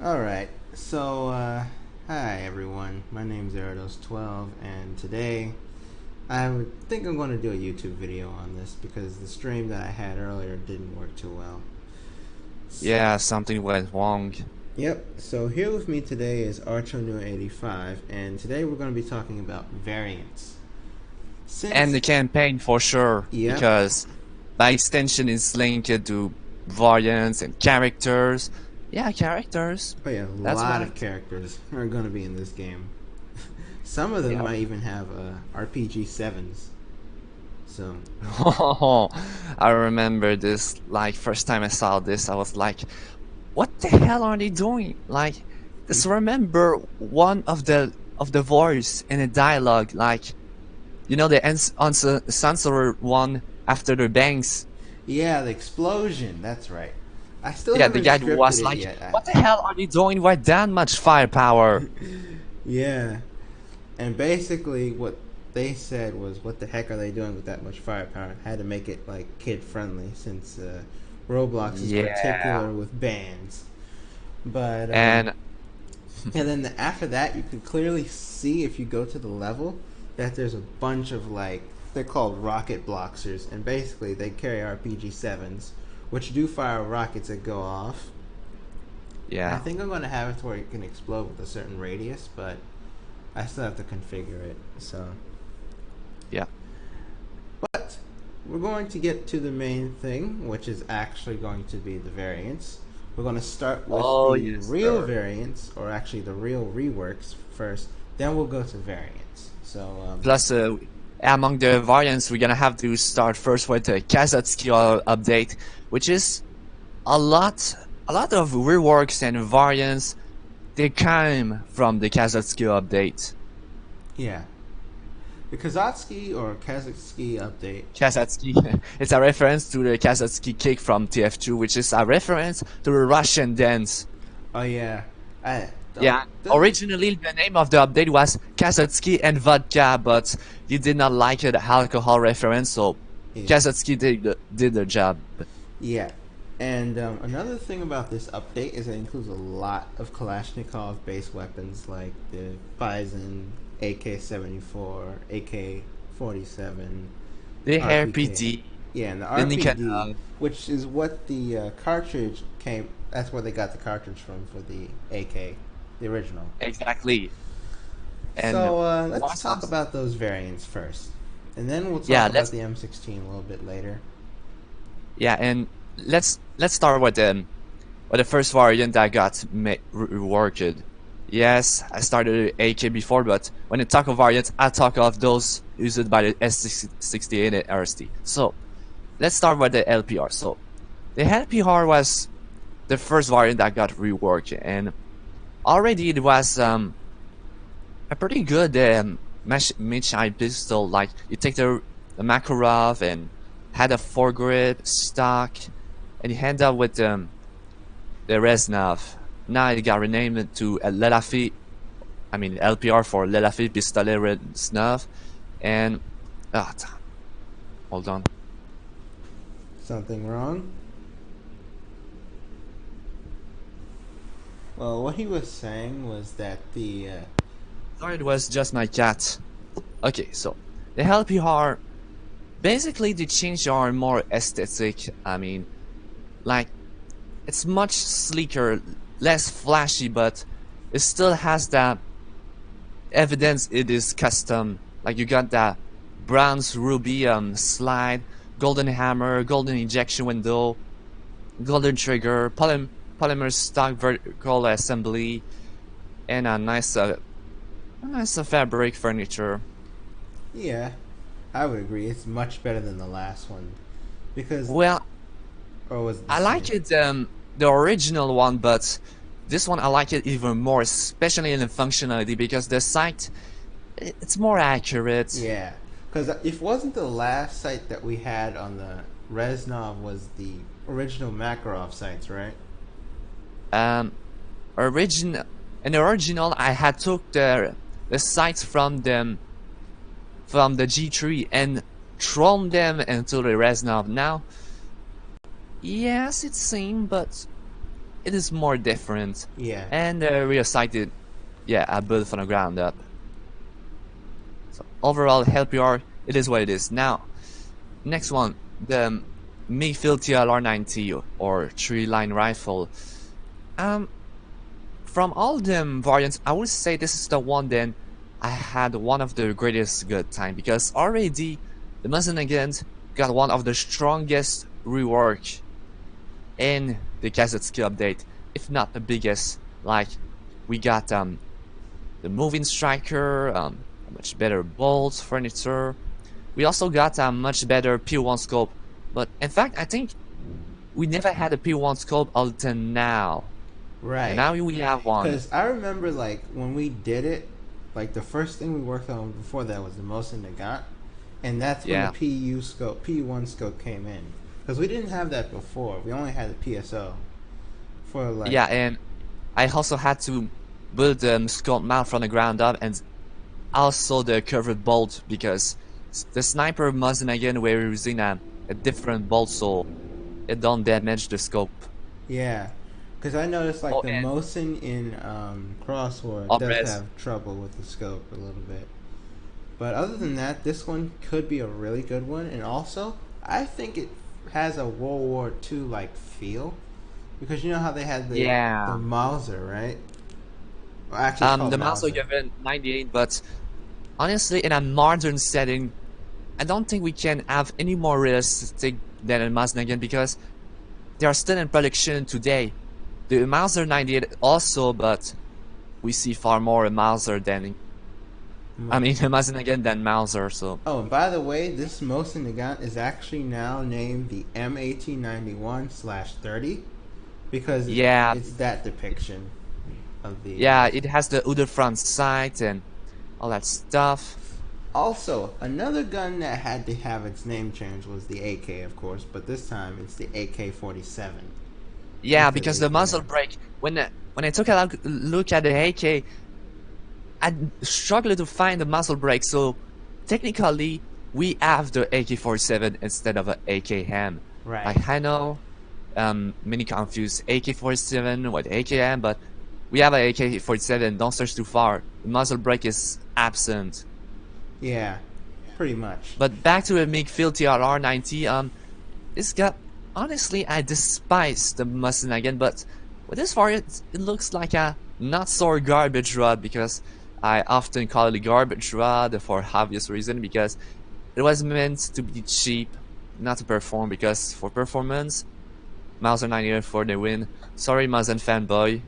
Alright, so, hi everyone. My name's Erados12, and today think I'm going to do a YouTube video on this because the stream that I had earlier didn't work too well. Yeah, something went wrong. Yep, so here with me today is ArchOnua85, and today we're going to be talking about variants. And the campaign for sure, Yep. because by extension it's linked to variants and characters. Yeah, characters. Oh yeah, a That's lot right. of characters are going to be in this game. Some of them might even have RPG 7s. So I remember this, like, first time I saw this, I was like, what the hell are they doing? Like, just remember one of the voice in a dialogue, like, you know, the uncensored one after the bangs. yeah, the explosion. That's right. I still Yeah, the haven't guy scripted was it like, yet. what the hell are they doing with that much firepower? Yeah, and basically what they said was, "What the heck are they doing with that much firepower?" Had to make it like kid friendly since Roblox is Yeah. particular with bans. But And and then after that, you can clearly see if you go to the level that there's a bunch of like they're called rocket bloxers, and basically they carry RPG 7s, which do fire rockets that go off. I yeah, think I'm going to have it to where it can explode with a certain radius, but I still have to configure it. So, yeah. but we're going to get to the main thing, which is actually going to be the variants. We're going to start with Oh, the yes, real sir. variants, or actually the real reworks first. Then we'll go to variants. So, Plus, among the variants, we're gonna have to start first with the Kazatsky update, which is a lot, of reworks and variants. They came from the Kazatsky update. yeah, the Kazatsky or Kazakhsky update. Kazatsky, it's a reference to the Kazatsky kick from TF2, which is a reference to the Russian dance. Oh yeah, I Yeah, originally the name of the update was Kazatsky and Vodka, but you did not like the alcohol reference, so yeah. Kazatsky did the job. Yeah. And another thing about this update is it includes a lot of Kalashnikov based weapons like the Bison, AK-74, AK-47, The RPK. RPD, Yeah, and the the RPD, Nikanov, which is what the cartridge came. That's where they got the cartridge from for the AK, the original. exactly. And So let's what's talk else? about those variants first, and then we'll Yeah, talk about the M16 a little bit later. let's start with the first variant that got reworked. Yes, I started AK before, but when I talk of variants, I talk of those used by the S68 and RST. So let's start with the LPR. So the LPR was the first variant that got reworked, and already it was a pretty good mid-eye pistol. Like, you take the Makarov and had a foregrip stock, and you end up with the Reznov. Now it got renamed to Lelafi. I mean LPR for Lelafi Pistolet Reznov, and hold on. Something wrong? Well, what he was saying was that the Sorry, it was just my cat. Okay, so the LPR, basically the changes are more aesthetic. I mean, like, it's much sleeker, less flashy, but it still has that evidence it is custom. Like, you got that bronze ruby slide, golden hammer, golden ejection window, golden trigger, polymer stock vertical assembly, and a nice fabric furniture. yeah, I would agree. It's much better than the last one because, Well, or was it the I like same? it, the original one, but this one I like it even more, especially in the functionality, because the sight, it's more accurate. Yeah, because if it wasn't the last site that we had on the Reznov was the original Makarov sites, right? Um, origin In the original, I had took the sights from the G3 and thrown them into the Reznov. Now, yes, it's same, but it is more different. Yeah. And real sighted, yeah, I built from the ground up. So overall, LPR, it is what it is. Now, next one, the Mayfield TLR-90 or three-line rifle. From all them variants, I would say this is the one then I had one of the greatest good time, because already the Muslim again got one of the strongest rework in the cassette skill update, if not the biggest. Like we got the moving striker, a much better bolt furniture. We also got a much better P1 scope, but in fact I think we never had a P1 scope until now. Right. And now we have one. Because I remember, like, when we did it, like, the first thing we worked on before that was the Mosin Nagant. And that's when the P1 scope came in. Because we didn't have that before. We only had the PSO. For, like... Yeah, and I also had to build the scope mount from the ground up, and also the curved bolt, because the sniper Mosin again we're using a different bolt, so it don't damage the scope. Yeah. Because I noticed, like, the Mosin in CrossWar does have trouble with the scope a little bit. But other than that, this one could be a really good one. And also, I think it has a World War II, like, feel. Because you know how they had the Mauser, right? Well, actually, the Mauser given 98, but honestly, in a modern setting, I don't think we can have any more realistic than a Mauser again, because they are still in production today. The Mauser 98 also, but we see far more Mauser than... I mean, Mauser again than Mauser, so... Oh, and by the way, this Mosin Nagant is actually now named the M1891/30 because it's that depiction of the... Yeah, it has the other front sight and all that stuff. Also, another gun that had to have its name changed was the AK, of course, but this time it's the AK-47. Yeah, because the muzzle brake, when I took a look at the AK, I struggled to find the muzzle brake, so technically we have the AK-47 instead of an AK-M. Right. Like, I know many confuse AK-47 with AK-M, but we have an AK-47, don't search too far. The muzzle brake is absent. Yeah, pretty much. But back to the Mayfield TLR-90, it's got... Honestly, I despise the Mosin again, but with this variant, it looks like a not-so garbage rod, because I often call it a garbage rod for obvious reason, because it was meant to be cheap, not to perform, because for performance, Mauser 98 for the win. Sorry, Mosin fanboy.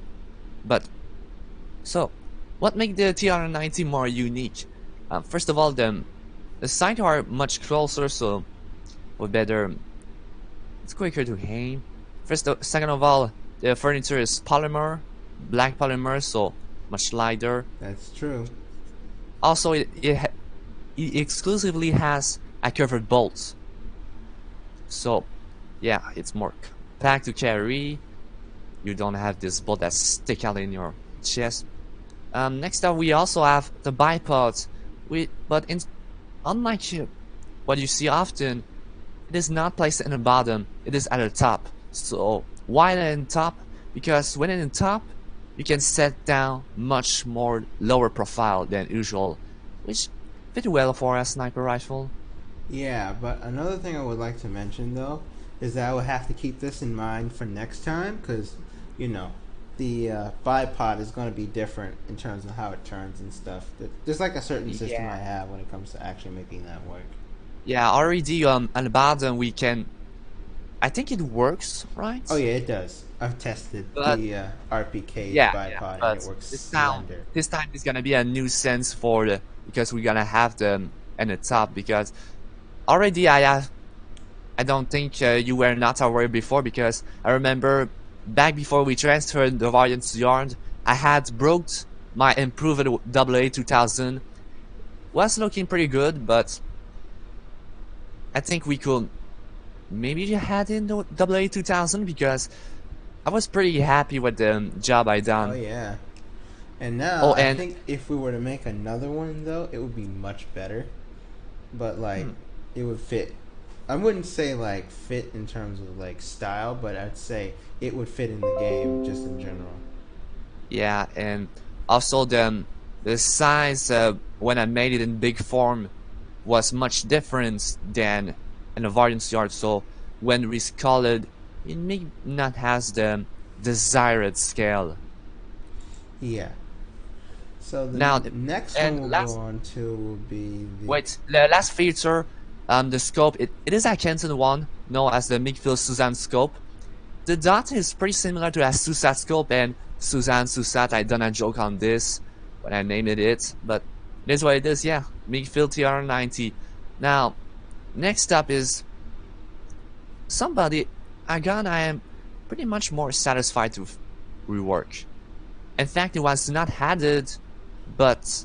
But, so, what makes the TLR-90 more unique? First of all, the sights are much closer, so with better... It's quicker to aim. Second of all, the furniture is polymer, black polymer, so much lighter. That's true. Also, it exclusively has a curved bolt. So, yeah, it's more compact to carry. You don't have this bolt that stick out in your chest. Next up, we also have the Bipod. Unlike what you see often, it is not placed in the bottom, it is at the top. So why in the top? Because when in the top, you can set down much more lower profile than usual, which fit well for a sniper rifle. Yeah, but another thing I would like to mention though is that I would have to keep this in mind for next time, because you know the bipod is going to be different in terms of how it turns and stuff. There's like a certain system I have when it comes to actually making that work. Yeah, already on the bottom we can... I think it works, right? Oh yeah, it does. I've tested the RPK bipod and it works this time it's gonna be a nuisance because we're gonna have them at the top, because already I don't think you were not aware before, because I remember back before we transferred the variants yard, I had broke my improved AA2000. Was looking pretty good, but I think we could maybe add in the AA2000, because I was pretty happy with the job I done. Oh yeah. And now I think if we were to make another one though, it would be much better. But like it would fit I wouldn't say like fit in terms of like style, but I'd say it would fit in the game just in general. Yeah, and also the size when I made it in big form was much different than in a variance yard. So when rescaled, it may not has the desired scale. Yeah. So the Now, next one and we'll last go on to will be the wait, the last feature, the scope. It is a Kenton one, known as the Mikfield Suzanne scope. The dot is pretty similar to a Susat scope, and Suzanne Susat. I done a joke on this when I named it, but it is what it is. Yeah, Mikfield TR90. Now, next up is a gun I am pretty much more satisfied with rework. In fact, it was not added, but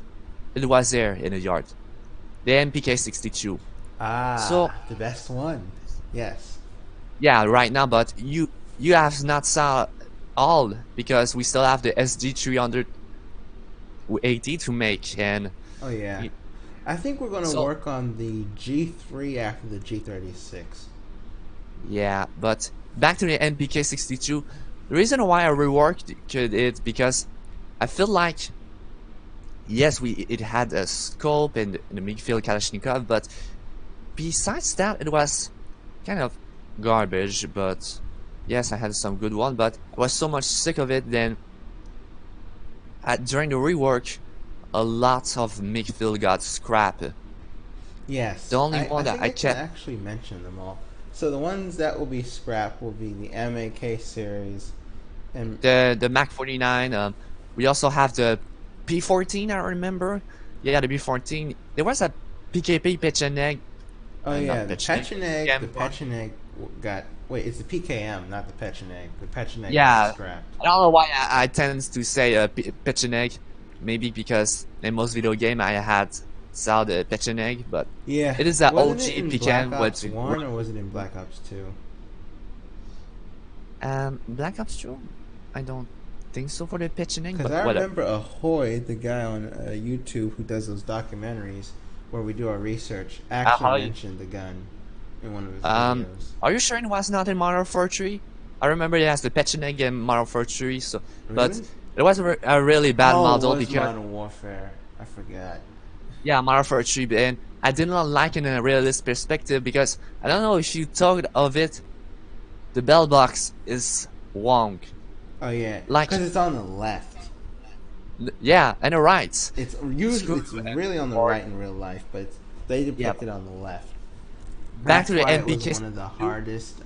it was there in the yard. The MPK62. So the best one. Yes. yeah, right now, but you have not saw all because we still have the SD380 to make, and Oh yeah. I think we're gonna work on the G3 after the G36. yeah, but back to the MPK62. The reason why I reworked it because I feel like yes, it had a scope and the Mikfield Kalashnikov, but besides that, it was kind of garbage. But yes, I had some good one, but I was so much sick of it. Then during the rework, a lot of Mikfield got scrapped. Yes. The only one that I can actually mention them all. So the ones that will be scrapped will be the MAK series and the Mac 49. We also have the P14. I remember. Yeah, the P14. There was a PKP Pecheneg. Oh yeah, the Pecheneg. The Pecheneg got. Wait, it's the PKM, not the Pecheneg. The Pecheneg got scrapped. I don't know why I tend to say Pecheneg. Maybe because in most video game I had saw the Pecheneg, but yeah, it is an OG PKM. Black Ops 1 or was it in Black Ops 2? Black Ops 2? I don't think so for the Pecheneg. Because I remember Ahoy, the guy on YouTube who does those documentaries where we do our research, actually mentioned the gun in one of his videos. Are you sure it was not in Modern Warfare 3? I remember it has the Pecheneg in Modern Warfare 3, so really? But it was a really bad model it was because Modern Warfare. I forgot. Yeah, Modern Warfare 3, and I did not like it in a realist perspective because I don't know if you thought of it. The bell box is wrong. Oh yeah, like because it's on the left. Yeah, and the right. It's usually really on the right in real life, but they depicted it on the left. Back to the MPK. MPK. It was one of the hardest.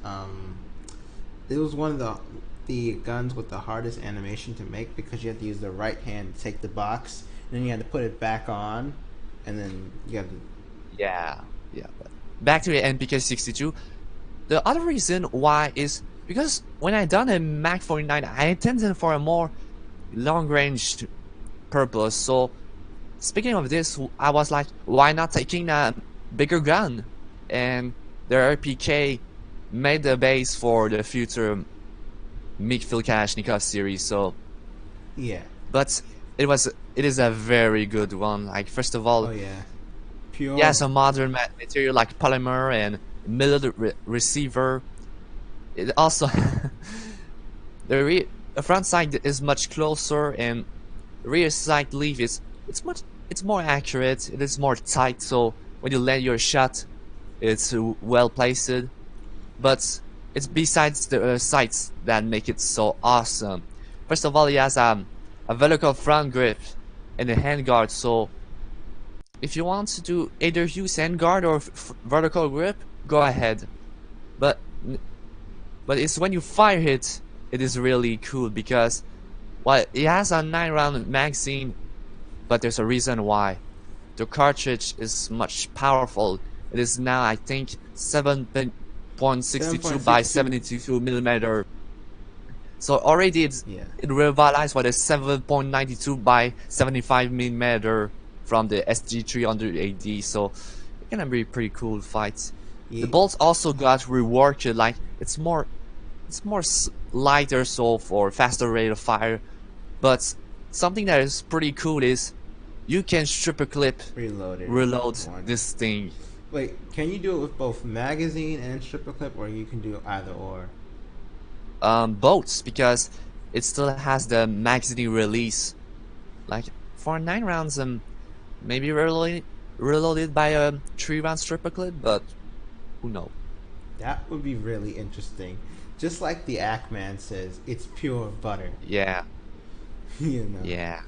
It was one of the guns with the hardest animation to make because you had to use the right hand to take the box, and then you had to put it back on, and then you have to. Yeah. But back to the MPK62. The other reason why is because when I done a Mac 49, I intended for a more long-range purpose. So speaking of this, I was like, why not taking a bigger gun? And the RPK made the base for the future Mikfield Kalashnikov series. So yeah, but it is a very good one. Like first of all, oh yeah, pure. Yeah, some modern material like polymer and millet receiver. It also the front side is much closer, and the rear side leaf it's more accurate. It is more tight, so when you land your shot, it's well placed. But it's besides the sights that make it so awesome. First of all, it has a vertical front grip and a handguard. So if you want to do either use handguard or vertical grip, go ahead. But it's when you fire it is really cool because it has a 9-round magazine, but there's a reason why. The cartridge is much powerful. It is now I think 7.62 by 72 millimeter. So already it rivalized with a 7.92 by 75 millimeter from the SG300AD. So it's gonna be a pretty cool fight. Yeah. The bolts also got reworked, like it's more lighter, so for faster rate of fire. But something that is pretty cool is you can strip a clip, reload this thing. Wait, can you do it with both magazine and stripper clip, or you can do either or? Both, because it still has the magazine release. Like for 9 rounds, maybe reloaded by a 3 round stripper clip, but who knows? That would be really interesting. Just like the Ackman says, it's pure butter. Yeah, You know, yeah.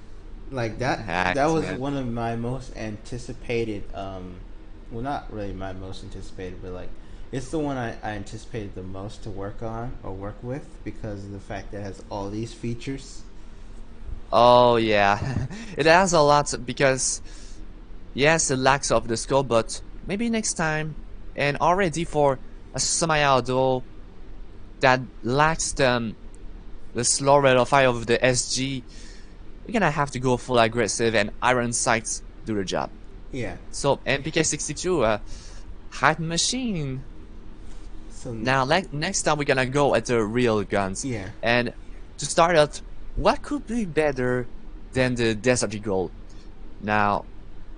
like that Hacks, was man. one of my most anticipated. Well, not really my most anticipated, but like it's the one I anticipated the most to work on or work with because of the fact that it has all these features. Oh yeah, it has a lot because yes, it lacks of the scope, but maybe next time. And already for a semi-auto that lacks the slow rate of fire of the SG, we're gonna have to go full aggressive and iron sights do the job. Yeah. So MPK-62, hype machine. So Now, next time we're gonna go at the real guns. yeah, And to start out, what could be better than the Desert Eagle? Now,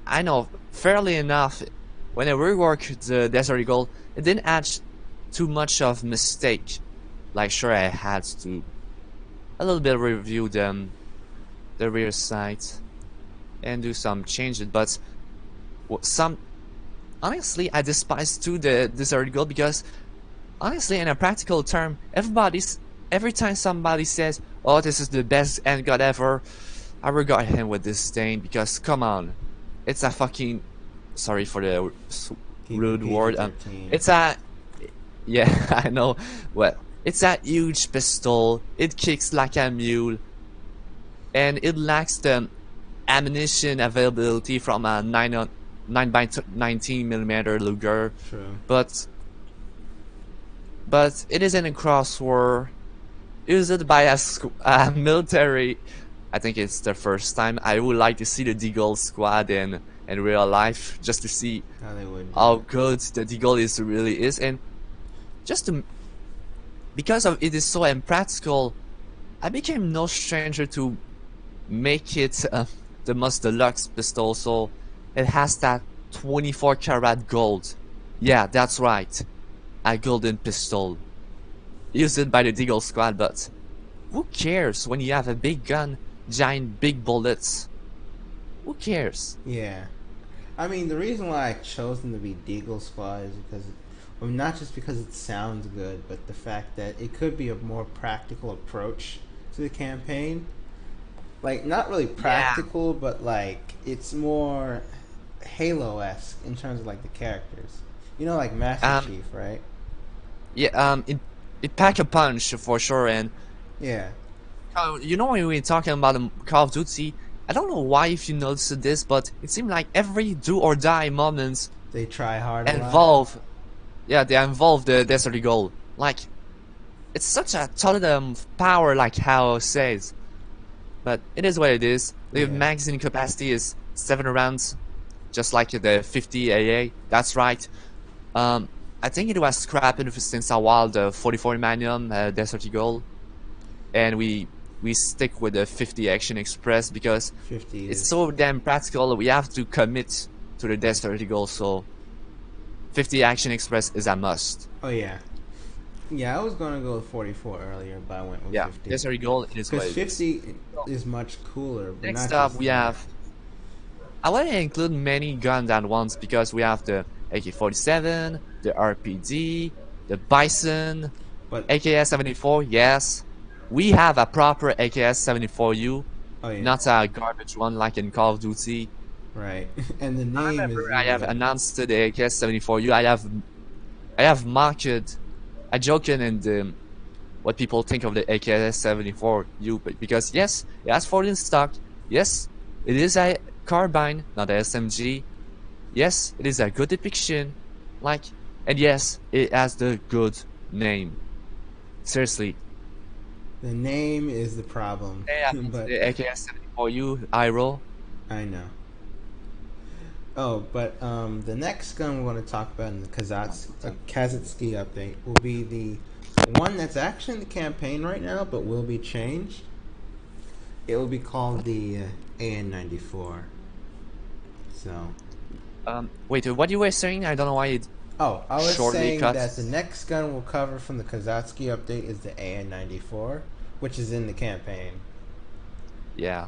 I know fairly enough, when I reworked the Desert Eagle, it didn't add too much of mistake. Like, sure, I had to a little bit review the rear sight and do some changes, but some honestly, I despise too the Desert Eagle because honestly, in a practical term, every time somebody says, "Oh, this is the best handgun ever," I regard him with disdain because come on, it's a fucking sorry for the keep it rude word. PG-13. It's a yeah, I know. Well, it's a huge pistol. It kicks like a mule, and it lacks the ammunition availability from a 9 by 19 millimeter Luger, True. but it isn't a CrossWar. Used by a military. I think it's the first time. I would like to see the Deagle squad in real life, just to see How they would. how good the Deagle really is, and just to because of it is so impractical, I became no stranger to make it the most deluxe pistol. So it has that 24 karat gold. Yeah, that's right, a golden pistol used by the Deagle squad. But who cares when you have a big gun, giant big bullets? Who cares? Yeah. I mean, the reason why I chose them to be Deagle Squad is because, well, not just because it sounds good, but the fact that it could be a more practical approach to the campaign. Like, not really practical, but like, it's more Halo-esque in terms of like the characters. You know, like Master Chief, right? Yeah, it pack a punch for sure. And Yeah. you know, when we're talking about Call of Duty, I don't know why if you noticed this, but it seemed like every do or die moments They try hard a lot. involve, yeah, they involve the Desert Eagle. Like, it's such a totem power, like how it says. But it is what it is. The Yeah. magazine capacity is 7 rounds, just like the 50 AA. That's right. I think it was scrapped since a while, the 44 Magnum Desert Eagle, and we stick with the 50 Action Express because 50 it's is. so damn practical. We have to commit to the Desert Eagle, so 50 Action Express is a must. Oh, yeah. Yeah, I was going to go with 44 earlier, but I went with Yeah, 50. Desert Eagle is what Because it is. 50 is much cooler. But Next not up, just we that. have. I want to include many guns at once because we have the AK-47, the RPD, the Bison, But AKS-74. Yes, we have a proper AKS-74U, oh yeah, not a garbage one like in Call of Duty. right. And the I name is. remember I have even- announced the AKS-74U. I have marked. I joke in the what people think of the AKS-74U, because yes, it has 14 stock. Yes, it is a carbine, not a SMG. Yes, it is a good depiction, like, and yes, it has the good name. Seriously, The name is the problem. yeah, But the AKS-74U IRO. I know. Oh, but the next gun we're going to talk about in the Kazatsky update will be the one that's actually in the campaign right now, but will be changed. It will be called the AN-94. So, Wait, what you were saying? I don't know why it Oh, I was shortly saying cut. that the next gun we'll cover from the Kazatsky update is the AN94, which is in the campaign. Yeah.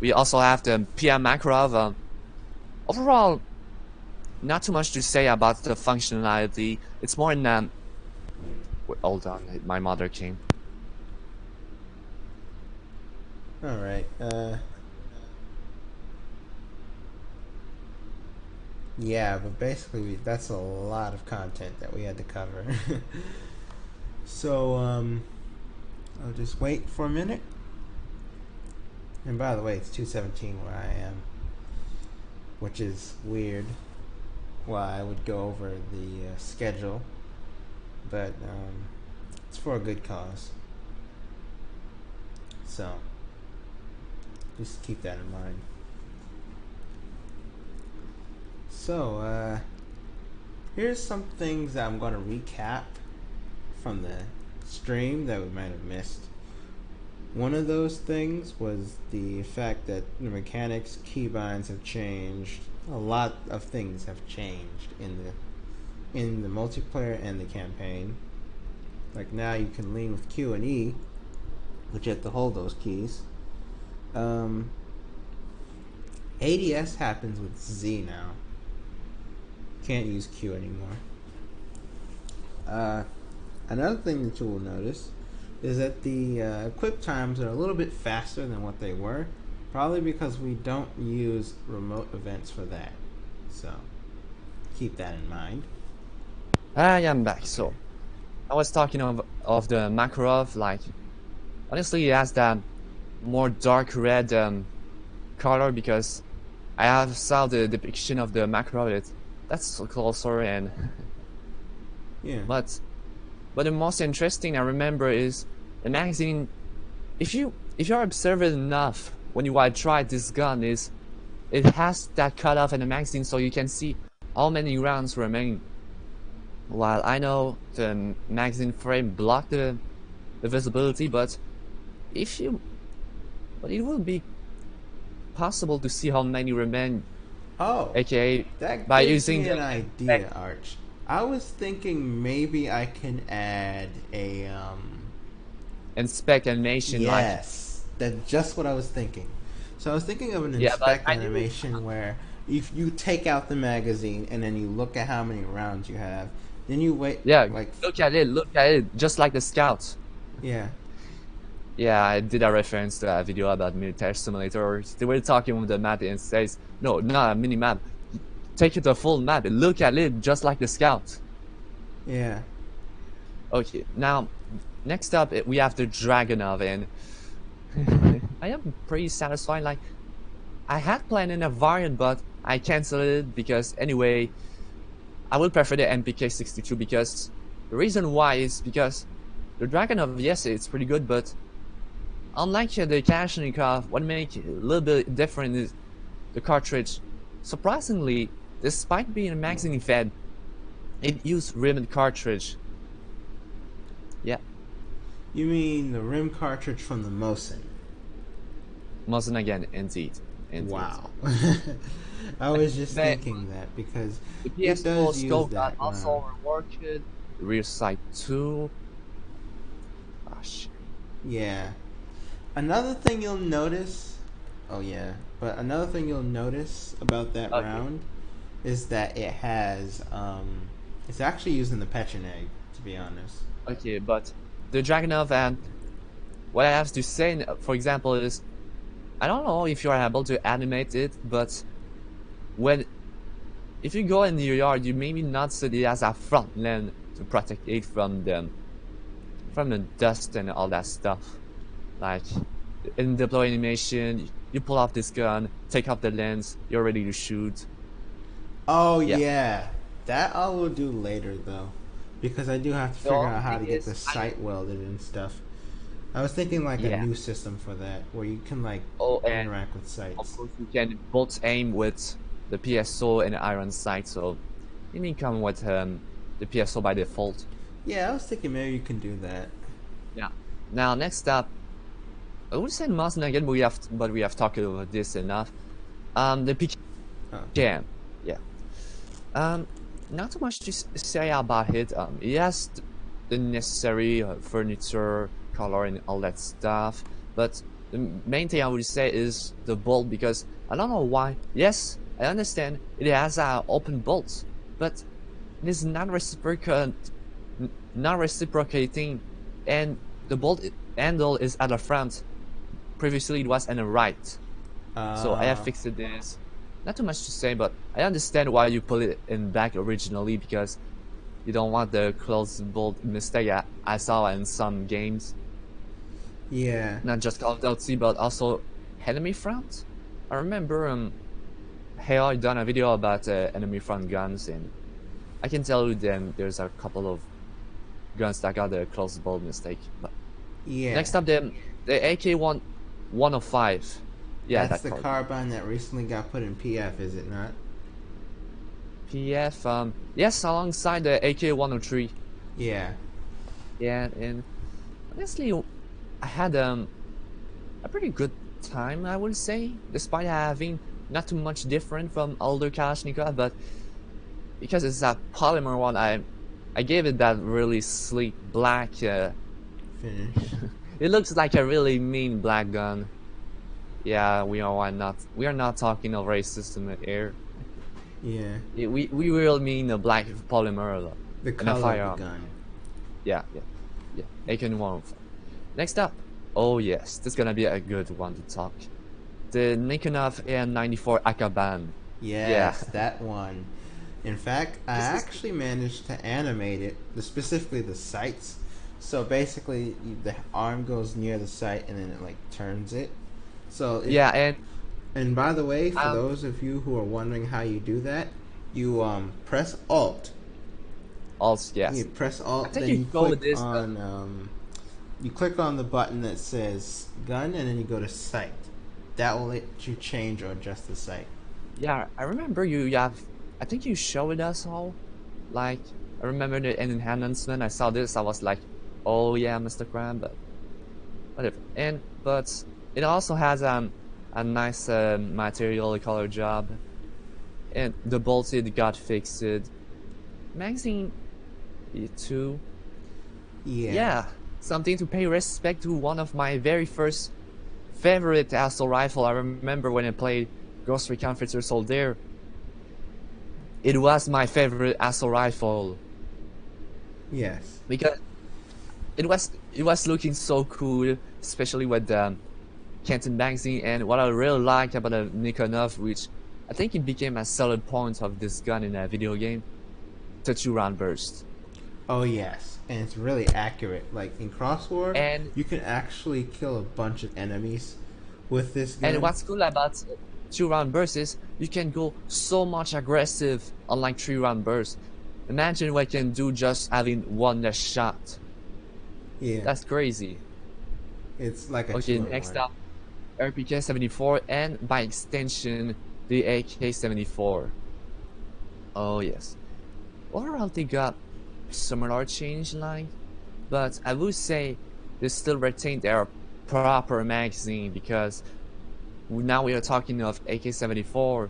We also have the PM Makarov. Overall, not too much to say about the functionality. It's more in wait, hold on, my mother came. Alright, yeah, but basically that's a lot of content that we had to cover. So, I'll just wait for a minute. And by the way, it's 2:17 where I am, which is weird. Why I would go over the schedule, but it's for a good cause. So, just keep that in mind. So, here's some things that I'm going to recap from the stream that we might have missed. One of those things was the fact that the mechanics, keybinds have changed. A lot of things have changed in the multiplayer and the campaign. Like now you can lean with Q and E, which you have to hold those keys. ADS happens with Z now. Can't use Q anymore. Another thing that you will notice is that the equip times are a little bit faster than what they were, probably because we don't use remote events for that. So keep that in mind. I am back. So I was talking of the Makarov. Like, honestly, it has that more dark red color because I have saw the depiction of the Makarov. That's closer and Yeah. But the most interesting I remember is the magazine. If you're observant enough when you try this gun, is it has that cutoff in the magazine so you can see how many rounds remain. While I know the magazine frame block the visibility, but it will be possible to see how many remain. Oh, AKA that by gives using me an the idea, Arch. I was thinking maybe I can add a inspect animation. yes, that's just what I was thinking. So I was thinking of an Yeah, but inspect I knew animation where if you take out the magazine and then you look at how many rounds you have, then you wait. yeah, Like look at it, just like the scouts. yeah, Yeah, I did a reference to a video about military simulator. They were talking with the map and says, no, not a mini map. Take it to a full map and look at it just like the scout. yeah. Okay, now next up we have the Dragonov, and I am pretty satisfied. Like, I had planned in a variant, but I canceled it because anyway, I would prefer the MPK-62 because the reason why is because the Dragonov, yes, it's pretty good, but unlike the Kalashnikov, what makes it a little bit different is the cartridge. Surprisingly, despite being a magazine fed, it used rimmed cartridge. Yeah, You mean the rim cartridge from the Mosin? Mosin again, indeed. Wow. I was just thinking that because the it PS4 does use scope that. also reworked the rear sight too. Ah, shit. Yeah. Another thing you'll notice. Oh yeah, but another thing you'll notice about that Okay. round is that it has. It's actually using the Pecheneg, to be honest. Okay, but the Dragonov, and what I have to say, for example, is I don't know if you are able to animate it, but if you go in your yard, you maybe not see it as a front lens to protect it from the dust and all that stuff. Like in deploy animation, you pull off this gun, take off the lens, you're ready to shoot. Oh Yeah. yeah, that I will do later though, because I do have to figure out how to get the sight welded and stuff. I was thinking like a new system for that, where you can like interact with sights. Of course, you can both aim with the PSO and the iron sight, so you need to come with the PSO by default. Yeah, I was thinking maybe you can do that. Yeah. Now next up, I would say Mosin again, but we have talked about this enough. The PKM. Yeah. Um, Not too much to say about it. It has the necessary furniture, color, and all that stuff. But the main thing I would say is the bolt, because I don't know why. Yes, I understand it has open bolts, but it is not reciprocating, and the bolt handle is at the front. Previously, it was on the right. So I have fixed this. Not too much to say, but I understand why you put it in back originally, because you don't want the close bolt mistake I saw in some games. Yeah. Not just Call of Duty, but also enemy front. I remember Hey done a video about enemy front guns, and I can tell you then there's a couple of guns that got the close bolt mistake. But Yeah. next up, the AK-105. Yeah, that's that the carbine that recently got put in PF, is it not? PF, yes, alongside the AK-103. Yeah. Yeah, and honestly, I had a pretty good time, I would say, despite having not too much different from older Kalashnikov, but because it's a polymer one, I gave it that really sleek black Finish. It looks like a really mean black gun. Yeah, we are not talking of racism here. Yeah. We really mean a black polymer. The color of the gun. Yeah. AK-105. Next up. Oh yes, this is gonna be a good one to talk. The Nikonov AN-94 Akaban. Yes, that one. In fact, I actually managed to animate it, specifically the sights. So basically, the arm goes near the sight and then it like turns it. So and by the way, for those of you who are wondering how you do that, you press Alt. Alt, yes. You press Alt, then you go with this on you click on the button that says gun, and then you go to sight. That will let you change or adjust the sight. Yeah, I remember I think you showed us all. Like, I remember the enhancement. I saw this. I was like, oh yeah, Mr. Crab, but whatever. But it also has a nice material color job, and the bolted got fixed. Magazine, too. Yeah, something to pay respect to one of my very first favorite assault rifle. I remember when I played Ghost Recon Fritzer Soldier. It was my favorite assault rifle. Yes. Because it was looking so cool, especially with the Canton magazine. And what I really liked about the Nikonov, which I think it became a solid point of this gun in a video game, the 2-round burst. Oh yes, and it's really accurate. Like in CrossWar, and you can actually kill a bunch of enemies with this gun. And what's cool about 2-round bursts is you can go so much aggressive, unlike 3-round bursts. Imagine what you can do just having one less shot. Yeah, that's crazy. It's like a okay. Next up, RPK-74, and by extension, the AK-74. Oh yes. Overall, they got similar change line, but I would say they still retain their proper magazine, because now we are talking of AK-74.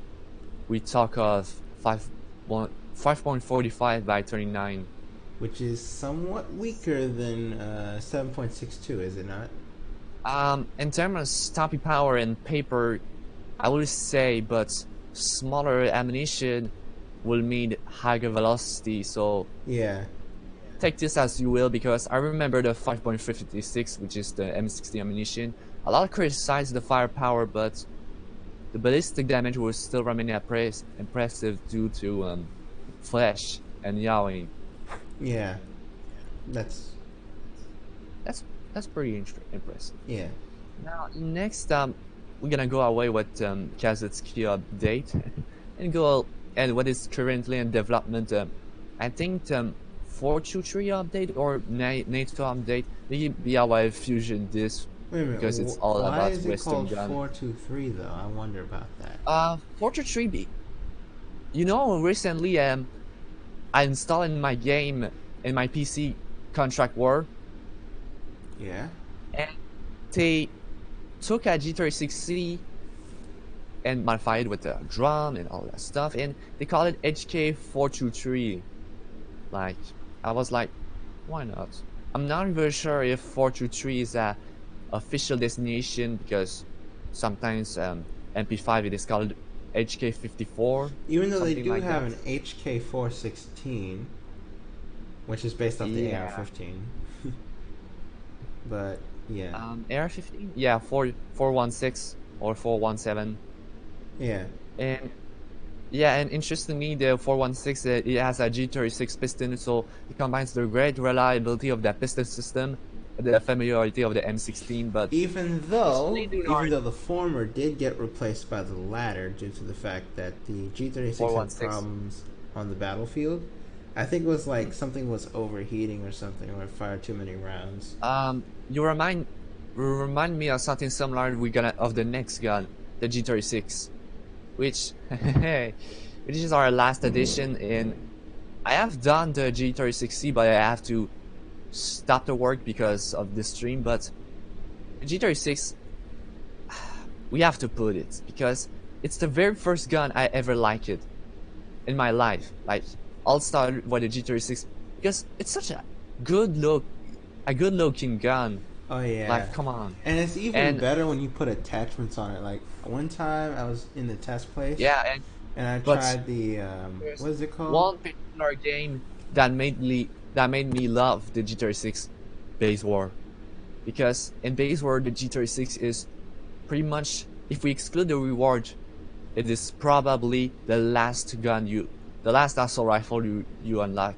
We talk of 5.45 by 39, which is somewhat weaker than 7.62, is it not? In terms of stopping power and paper, I would say, but smaller ammunition will mean higher velocity. So yeah, take this as you will, because I remember the 5.56, which is the M60 ammunition. A lot criticized the firepower, but the ballistic damage will still remain impressive due to flash and yawing. Yeah, that's pretty impressive. Yeah. Now next, we're gonna go away with Kazakhstan update and go and what is currently in development. I think 423 update or NATO update. Maybe our fusion this. Wait a minute, because it's all about Western Western gun. Why is it called 423 though? I wonder about that. 423B. You know, recently I installed in my game in my PC Contract War. Yeah. And they took a G36C and modify it with the drum and all that stuff, and they call it HK423. Like, I was like, why not? I'm not very sure if 423 is a official destination, because sometimes MP5 it is called HK54. Even though they do like have that. an HK416, which is based off the Yeah. AR-15. But yeah, AR-15? Yeah, 416 or 417. yeah, And yeah, and interestingly, the 416 it has a G36 piston, so it combines the great reliability of that piston system, the familiarity of the M16. But even though Leading our the former did get replaced by the latter due to the fact that the G36 had 416. problems on the battlefield. I think it was like something was overheating or something, or it fired too many rounds. You remind me of something similar of the next gun, the G36, which which is our last edition. And I have done the G36C, but I have to stop the work because of the stream. But the G36, we have to put it because it's the very first gun I ever liked it in my life. Like, I'll start with the G36 because it's such a good looking gun. Oh yeah, Like, come on. and it's even And better when you put attachments on it. Like one time I was in the test place, yeah, and I but tried the what is it called? one particular game that made me love the G36 Base War, because in Base War the G36 is pretty much, if we exclude the reward, it is probably the last assault rifle you unlock.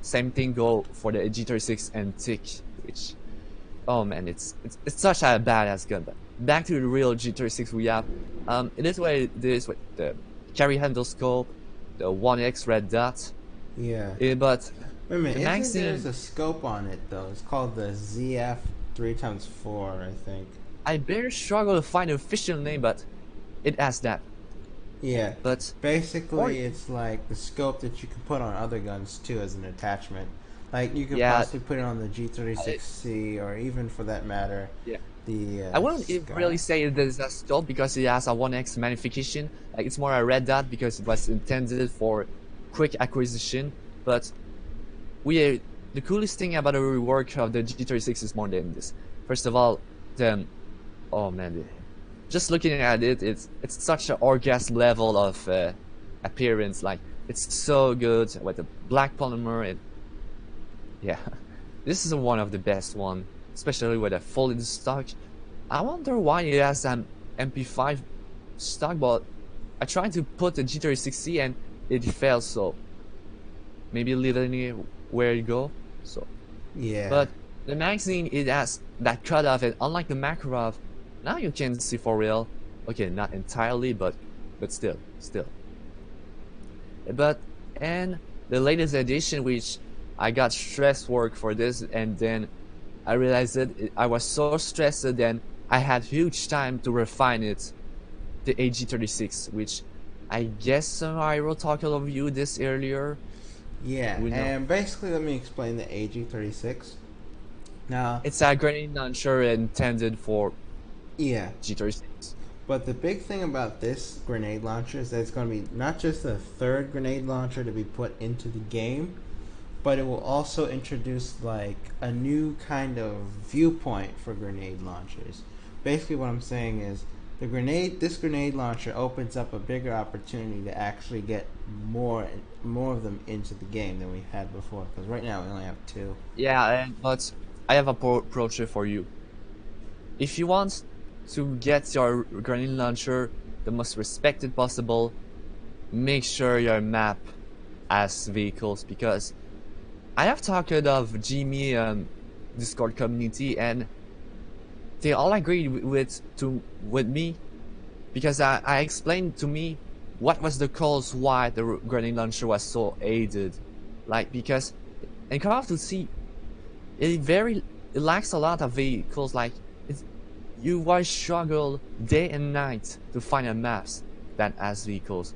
Same thing go for the G36 and Tick, which, oh man, it's such a badass gun. But back to the real G36 we have. It is what it is with the carry handle scope, the 1x red dot. Yeah. But Wait a minute, the isn't magazine, there's a scope on it though? It's called the ZF 3x4, I think. I barely struggle to find an official name, but it has that. Yeah. But Basically, it's like the scope that you can put on other guns too as an attachment. Like you could Yeah. possibly put it on the G36C, or even for that matter, yeah, the. I wouldn't Scout. really say it is a scope because it has a 1x magnification. Like, it's more a red dot because it was intended for quick acquisition. But the coolest thing about the rework of the G36 is more than this. First of all, oh man, just looking at it, it's such an orgasm level of appearance. Like, it's so good with the black polymer, and yeah, this is one of the best one, especially with a folded stock. I wonder why it has an MP5 stock, but I tried to put the G36C and it failed, so maybe leaving where it go. So Yeah. but the magazine, it has that cutoff, and unlike the Makarov, now you can see for real. Okay, not entirely, but still. But and the latest edition, which I got stress work for this, and then I realized that I was so stressed that then I had huge time to refine it. The AG36, which I guess I will talk of you this earlier. Yeah, We know. and basically, let me explain the AG36. Now, It's a grenade launcher intended for yeah, G36. but the big thing about this grenade launcher is that it's going to be not just the third grenade launcher to be put into the game, but it will also introduce like a new kind of viewpoint for grenade launchers. Basically, what I'm saying is this grenade launcher opens up a bigger opportunity to actually get more of them into the game than we had before. Because right now we only have 2. Yeah, but I have a approach for you. If you want to get your grenade launcher the most respected possible, make sure your map has vehicles, because I have talked of Jimmy Discord community, and they all agreed with me, because I explained to me what was the cause why the grenade launcher was so aided. Like, because in Call of Duty, it lacks a lot of vehicles. Like, you will struggle day and night to find a maps that has vehicles.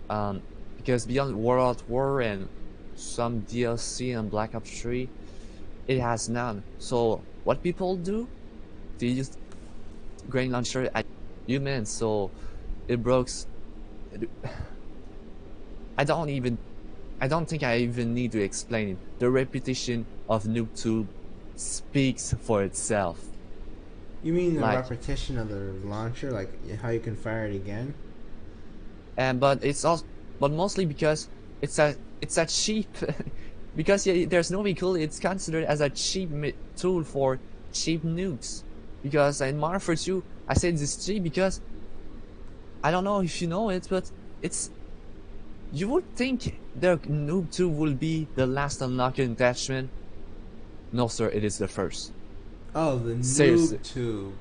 Because beyond World at War and some DLC and Black Ops 3, it has none. So what people do, they use grenade launcher at humans. So it broke. I don't think I even need to explain it. The repetition of NoobTube speaks for itself. You mean the Like, repetition of the launcher, like how you can fire it again? but it's also, but mostly because it's a cheap, because yeah, there's no vehicle. It's considered as a cheap tool for cheap nukes. Because in Makarov 2, I said this cheap because I don't know if you know it, but it's, you would think the noob 2 will be the last unlocking attachment. No sir, it is the first. Oh, the Seriously. noob tube.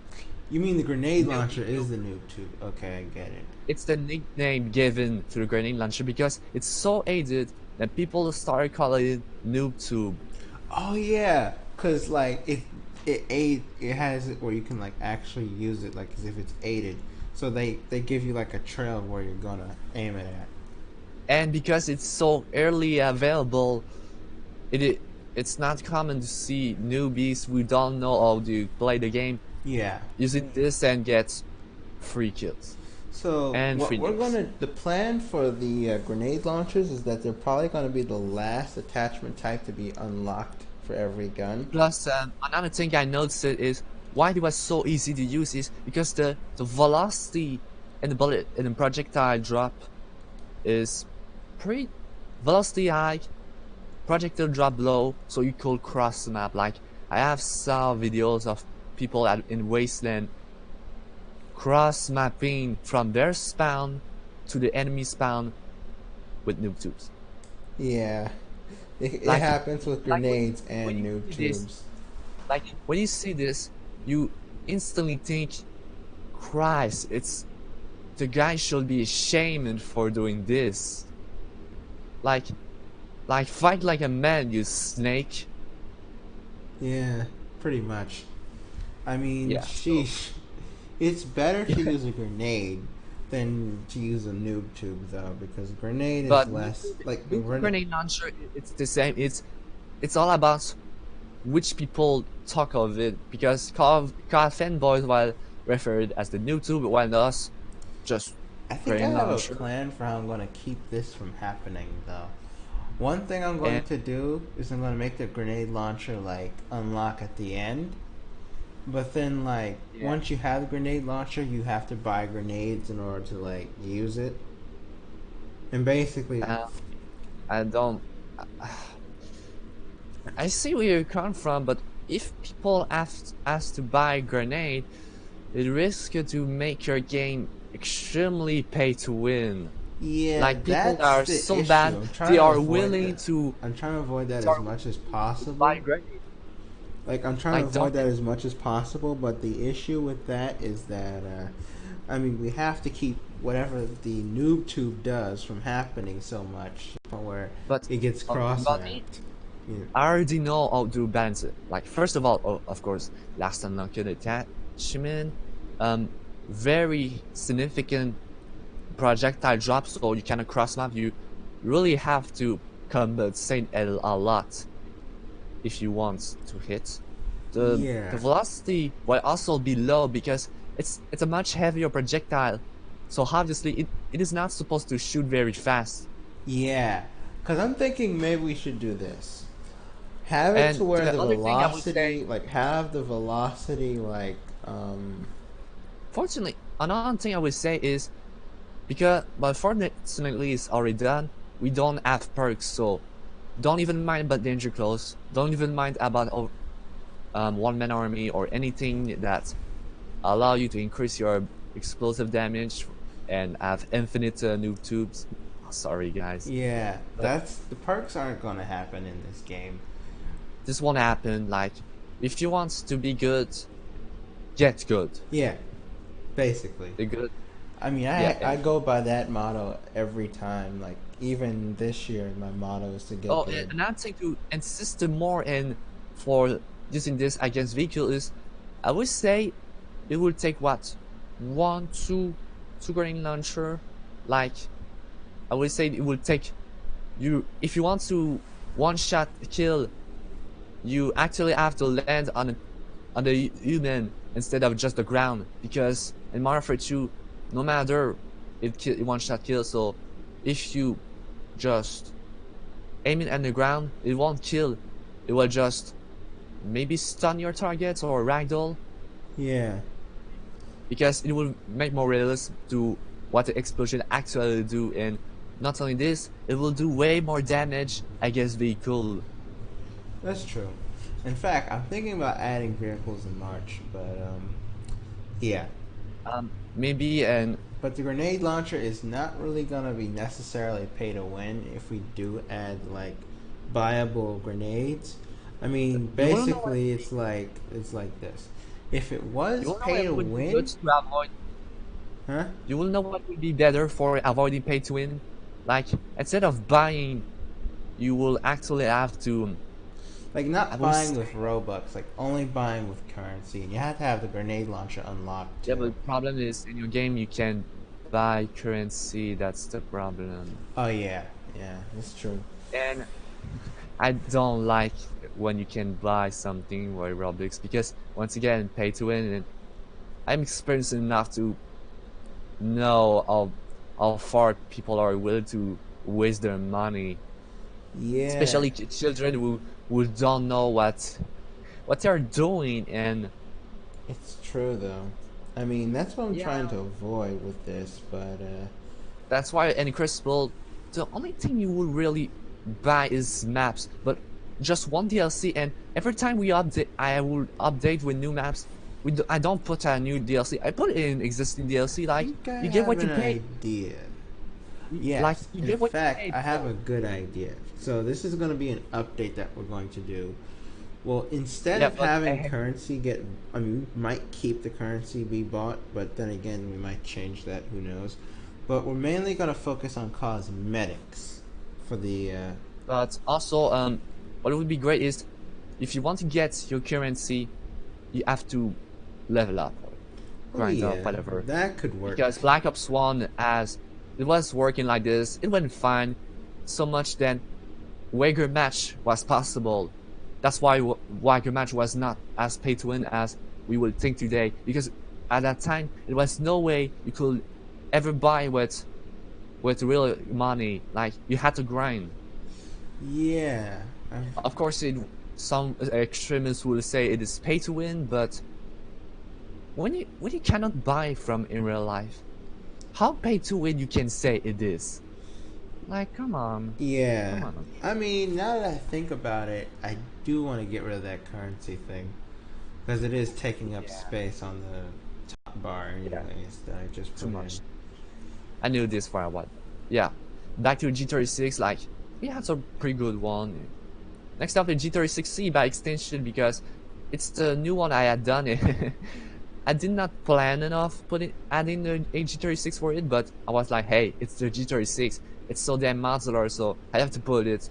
You mean the grenade launcher is the noob tube? Okay, I get it. It's the nickname given to the grenade launcher because it's so aided that people started calling it noob tube. Oh yeah, cause like it has it where you can like actually use it like as if it's aided. So they give you like a trail where you're gonna aim it at. And because it's so early available, it's not common to see newbies who don't know how to play the game Yeah. using this and get free kills. So And what free we're nukes. the plan for the grenade launchers is that they're probably gonna be the last attachment type to be unlocked for every gun. Plus, another thing I noticed is why it was so easy to use is because the velocity and the bullet and the projectile drop is pretty velocity high, projectile drop low, so you could cross the map. Like I have saw videos of people in Wasteland cross mapping from their spawn to the enemy spawn with noob tubes. Yeah. It Like- happens with like grenades when and you noob see this- tubes. Like when you see this, you instantly think, Christ, it's the guy should be ashamed for doing this. Like fight like a man, you snake. Yeah, pretty much. I mean, Yeah, sheesh. It's better to use a grenade than to use a noob tube, though, because grenade is But less like with grenade launcher, it's the same. It's all about which people talk of it, because Call fanboys will referred as the noob tube, while us just I think I grenade have launcher. a plan for how I'm going to keep this from happening, though. One thing I'm going to do is I'm going to make the grenade launcher like unlock at the end. But then, like, once you have the grenade launcher, you have to buy grenades in order to like use it. And basically, I don't. I see where you come from, but if people ask to buy a grenade, it risks to make your game extremely pay to win. yeah, Like people that's are the so issue. bad, I'm trying they to are avoid willing that. to I'm trying to avoid that start as much as possible. buy grenades. Like, I'm trying Like, to avoid don't- that as much as possible, but the issue with that is that, I mean, we have to keep whatever the noob tube does from happening so much, where But it gets but cross-mapped. Yeah. I already know how to balance it. Like first of all, of course, last unlocked attachment, very significant projectile drop, so you cannot cross map. You really have to compensate a lot if you want to hit. Yeah. The velocity will also be low because it's a much heavier projectile, so obviously it is not supposed to shoot very fast. Yeah, because I'm thinking maybe we should do this. Have it And to where the the other thing I would velocity, say- like, have the velocity, like, Fortunately, another thing I would say is because, but fortunately it's already done. We don't have perks, so don't even mind about danger close. Don't even mind about one-man army or anything that allow you to increase your explosive damage and have infinite noob tubes. Sorry guys, yeah, the perks aren't gonna happen in this game. this won't happen. Like, if you want to be good, get good. Yeah, basically. Be good. I mean, Yeah. I go by that motto every time. Like, even this year, my motto is to get Oh, good. and another thing to insist more in for using this against vehicle is, I would say it will take what, two grenade launcher. Like, I would say it will take you, if you want to one shot kill, you actually have to land on the human instead of just the ground, because in Makarov 2, no matter it one-shot kill. So if you just aim it at the ground, it won't kill. It will just maybe stun your targets or ragdoll, Yeah. because it will make more realistic to what the explosion actually do. And not only this, it will do way more damage against vehicle. That's true. In fact, I'm thinking about adding vehicles in March, but yeah. Maybe and But the grenade launcher is not really gonna be necessarily pay to win if we do add like buyable grenades. I mean, you wanna know what, basically, it's like this. If it was you wanna know pay to what would be good win, to avoid. huh? You will know what would be better for avoiding pay to win. Like instead of buying, you will actually have to. Like I not will buying say, with Robux, like only buying with currency, and you have to have the grenade launcher unlocked yeah, but too. the problem is in your game you can buy currency. That's the problem. Oh yeah, yeah, that's true. And I don't like when you can buy something with Robux, because once again, pay to win, and I'm experienced enough to know how far people are willing to waste their money, Yeah, especially children who don't know what they're doing. And it's true though. I mean, that's what I'm trying yeah, to avoid with this, but that's why in Crucible, the only thing you will really buy is maps, but just one DLC. And every time we update, I will update with new maps. I don't put a new DLC. I put in existing DLC. I Like think I you get have what you an pay. idea. Like Yes, you in get what you fact, paid I have for. a good idea. So this is going to be an update that we're going to do. Well, instead Yeah, of but having currency get, I mean, we might keep the currency be bought, but then again, we might change that. Who knows? But we're mainly going to focus on cosmetics for the. but also what would be great is if you want to get your currency, you have to level up or Oh grind up, yeah, whatever. that could work. Because Black Ops 1, as it was working like this, it went fine, so much that Wager match was possible. That's why Wager match was not as pay to win as we would think today, because at that time it was no way you could ever buy with real money. Like you had to grind. Yeah, Of course, some extremists will say it is pay to win, but when you cannot buy from in real life, how pay to win you can say it is? Like, come on, come yeah. on. I mean, now that I think about it, I do want to get rid of that currency thing because it is taking up Yeah, space on the top bar, yeah, anyways. That I just too put in. much. I knew this for a while. Yeah, back to G36. Like, we had some pretty good one. Next up is G36C by extension, because it's the new one I had done it. I did not plan enough adding the G36 for it, but I was like, hey, it's the G36. It's so damn modular, so I have to put it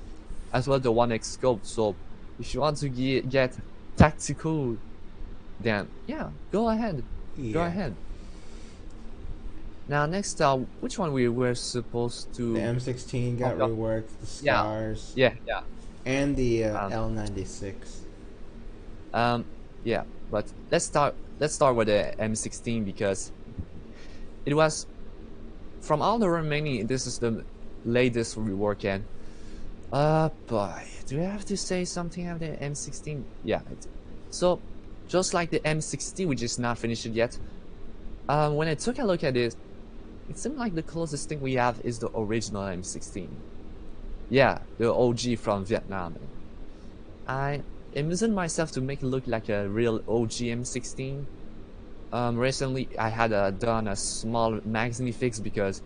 as well the 1x scope. So if you want to get tactical, then yeah, go ahead. Go Yeah, ahead. Now next, which one we were supposed the to? M16 Oh, got no. reworked, the Yeah, scars, yeah. and the Um, L96. um, yeah. But let's start with the M16, because it was, from all the remaining, this is the latest rework. And boy, do I have to say something about the M16? Yeah. So just like the M60, which is not finished yet, when I took a look at it seemed like the closest thing we have is the original M16. Yeah, the OG from Vietnam. I envisioned myself to make it look like a real OG M16. Recently I had done a small magazine fix, because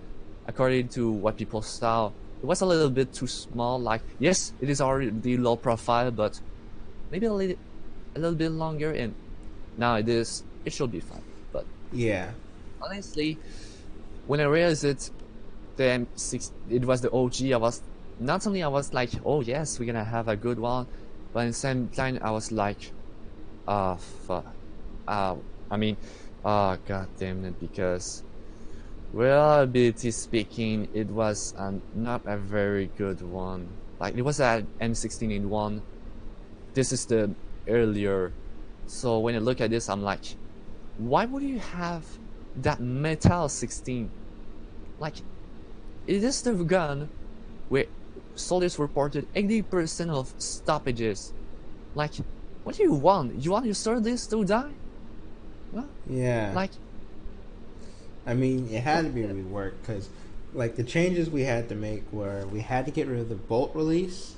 according to what people saw, it was a little bit too small. Like, yes, it is already low profile, but maybe a little bit longer, and now it should be fine. But Yeah, honestly, when I realized the M6, it was the OG, I was like, oh yes, we're gonna have a good one, but at the same time I was like, fuck, I mean, god damn it, because reliability speaking, it was not a very good one. Like, it was an M16 in one. This is the earlier. So when I look at this, I'm like, why would you have that metal 16? Like, it is the gun where soldiers reported 80% of stoppages. Like, what do you want? You want your soldiers to die? Well, Yeah. like, I mean, it had to be reworked because, like, the changes we had to make were we had to get rid of the bolt release.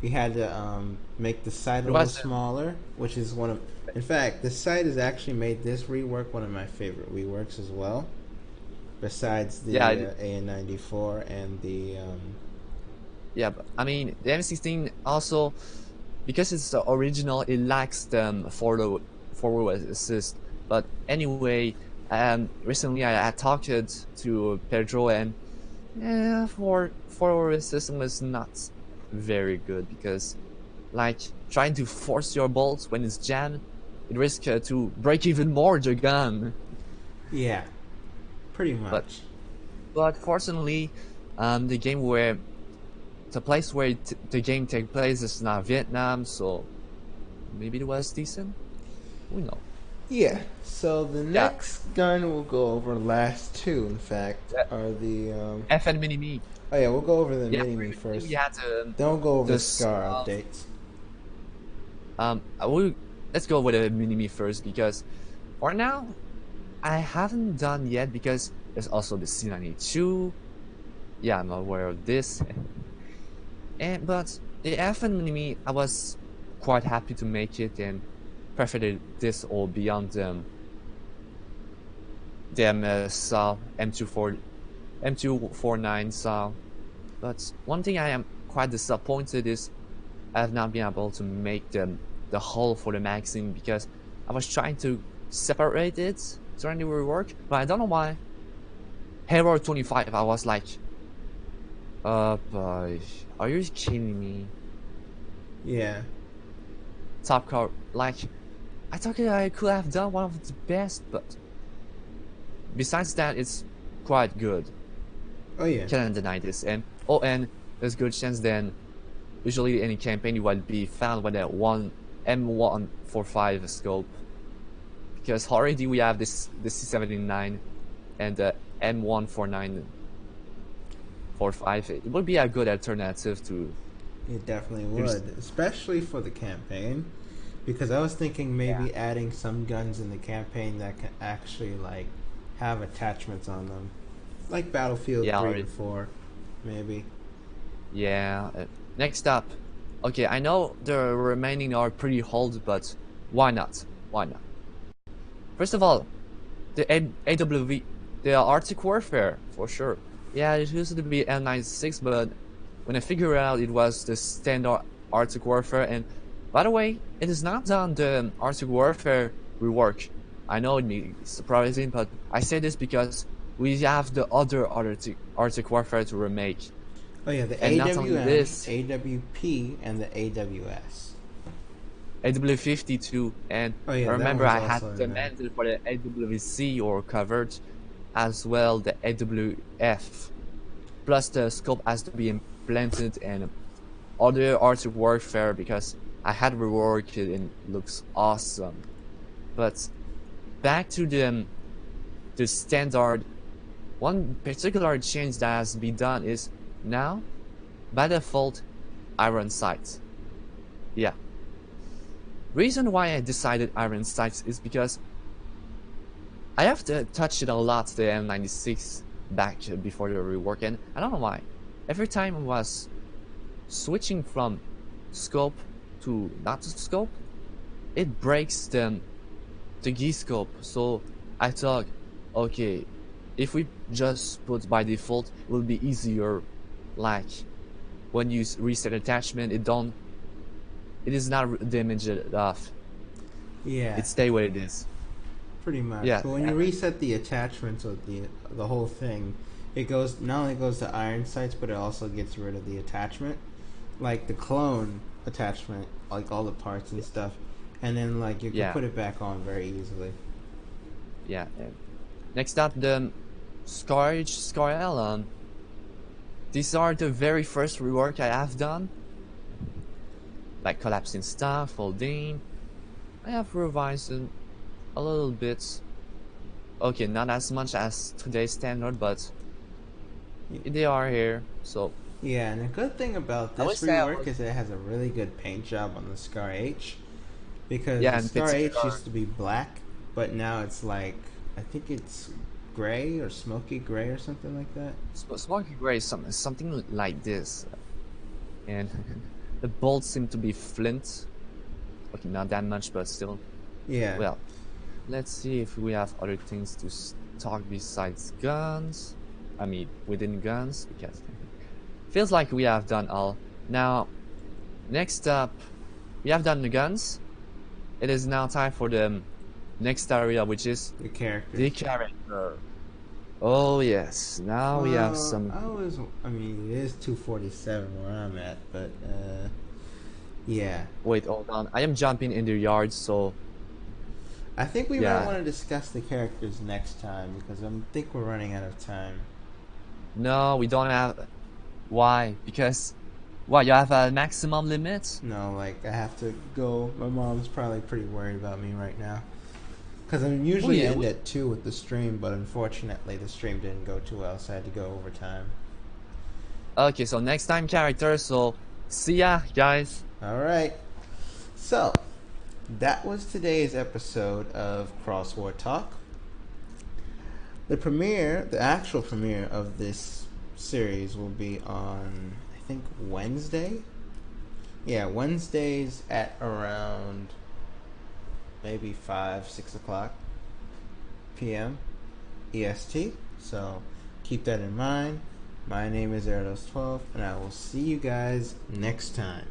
We had to make the sight a it little was smaller, which is one of. In fact, the sight has actually made this rework one of my favorite reworks as well. Besides the yeah, AN94 and the. yeah. But, I mean, the M16 also, because it's the original, it lacks the forward assist. But anyway, recently I talked to Pedro, and yeah, forward system is not very good because, like, trying to force your bolts when it's jammed, it risks to break even more the gun. Yeah, pretty But much. fortunately, the place where the game takes place is not Vietnam, so maybe it was decent. Who knows? Yeah. So the Yeah, next gun we'll go over, last two, in fact, yeah. are the. FN Mini Me. Oh yeah, we'll go over the Yeah, mini me previously we first. had Then we'll go over the this. Scar updates. Let's go with the Mini Me first because for now I haven't done yet because there's also the C92. Yeah, I'm aware of this. But the FN Mini Me, I was quite happy to make it and preferred this or beyond them saw M249 saw. But one thing I am quite disappointed is I have not been able to make the hole for the magazine because I was trying to separate it during the rework, but I don't know why. Hero 25, I was like, boy, are you kidding me? Yeah. Top card, like, I thought I could have done one of the best, but besides that, it's quite good. Oh yeah. Can't deny this, and there's good chance then. Usually, any campaign you will be found with a M145 scope, because already we have the C79 and the M14945. It would be a good alternative to. It definitely would, especially for the campaign, because I was thinking maybe adding some guns in the campaign that can actually like have attachments on them, like Battlefield 3 and 4, maybe. Yeah. Next up, okay, I know the remaining are pretty old, but why not? Why not? First of all, the AWV, the Arctic Warfare, for sure. Yeah, it used to be L96, but when I figured out it was the standard Arctic Warfare, and by the way, it is not done the Arctic Warfare rework. I know it may be surprising, but I say this because we have the other Arctic Warfare to remake. Oh yeah, the And not only AWM, this, AWP, and the AWS. AW52, and Oh yeah, I that remember one's I had also in there. demanded for the AWC or covered, as well the AWF. Plus the scope has to be implanted and other Arctic Warfare because I had reworked it and it looks awesome. But back to the standard, one particular change that has been done is now, by default, iron sights. Yeah. Reason why I decided iron sights is because I have to touch it a lot, the M96 back before the rework, and I don't know why. Every time I was switching from scope to not scope, it breaks the gear scope. So I thought, okay, if we just put by default, it will be easier. Like when you reset attachment, it is not damaged enough. Yeah, It stay where it is. pretty much. Yeah. But when you reset the attachments of the whole thing, it goes not only goes to iron sights, but it also gets rid of the attachment, like the clone attachment, like all the parts and stuff, and then like you can put it back on very easily. Yeah. Next up, the Scourge, Scourge. These are the very first rework I have done, like collapsing stuff, folding. I have revised it a little bit. Okay, not as much as today's standard, but they are here. So Yeah, and the good thing about I would this say I rework was, is it has a really good paint job on the Scar H. Because yeah, the in Star H particular, used to be black, but now it's like, I think it's gray or smoky gray or something like that. smoky gray is something like this, and the bolts seem to be flint. Okay, not that much, but still. Yeah. Well, let's see if we have other things to talk besides guns. I mean, within guns, because feels like we have done all. Now, next up, we have done the guns. It is now time for the next area, which is The characters. the character. Oh yes, now we have Well, some. I mean, it is 247 where I'm at, but, yeah. Wait, hold on. I am jumping in the yard, so I think we might yeah. want to discuss the characters next time because I think we're running out of time. No, we don't have. Why? Because what? You have a maximum limit? No, like, I have to go. My mom's probably pretty worried about me right now. Because I usually yeah, end at 2 with the stream, but unfortunately the stream didn't go too well, so I had to go overtime. Okay, so next time character. So see ya, guys. Alright. So, that was today's episode of CrossWar Talk. The actual premiere of this series will be on, I think, Wednesday? Yeah, Wednesdays at around maybe 5, 6 o'clock p.m. EST. So keep that in mind. My name is Erados12, and I will see you guys next time.